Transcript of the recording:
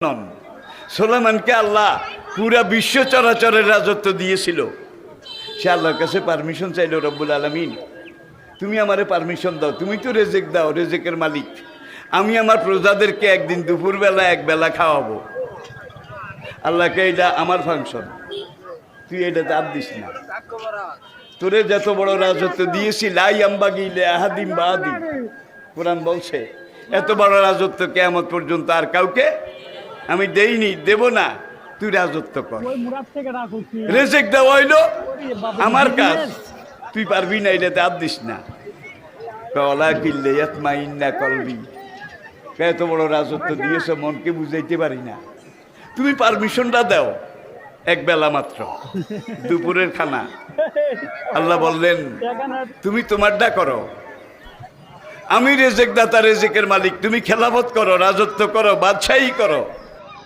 নন। সুলাইমানকে আল্লাহ পুরা বিশ্ব চরাচরের রাজত্ব দিয়েছিল। সে আল্লাহর কাছে পারমিশন চাইল, রব্বুল আলামিন তুমি আমারে পারমিশন দাও, তুমি তো রেজেক দাও, রেজেকের মালিক। আমি আমার প্রজাদেরকে একদিন দুপুরবেলা এক বেলা খাওয়াবো। আল্লাহকে এটা আমার ফাংশন, তুই এটা চাপ দিস না। তোরে যত বড় রাজত্ব দিয়েছি, লাই আম্বাগি লে আহাদিম বাহাদিম, কোরআন বলছে এত বড় রাজত্ব কিয়ামত পর্যন্ত আর কাউকে আমি দেইনি, দেব না। তুই রাজত্ব কর, রেজেক দেওয়া হইলো আমার কাজ, তুই পারবি না, এটা চাপ দিস না। কলা কিল্লে ইয়াতমাইন্না কলবি, এত বড় রাজত্ব দিয়েছ, মনকে বুঝাইতে পারি না, তুমি পারমিশনটা দাও এক বেলা মাত্র, দুপুরের খানা। আল্লাহ বললেন তুমি তোমারটা করো, আমি রেজেক দাতা, রেজেকের মালিক, তুমি খেলাফত করো, রাজত্ব করো, বাদশাহী করো।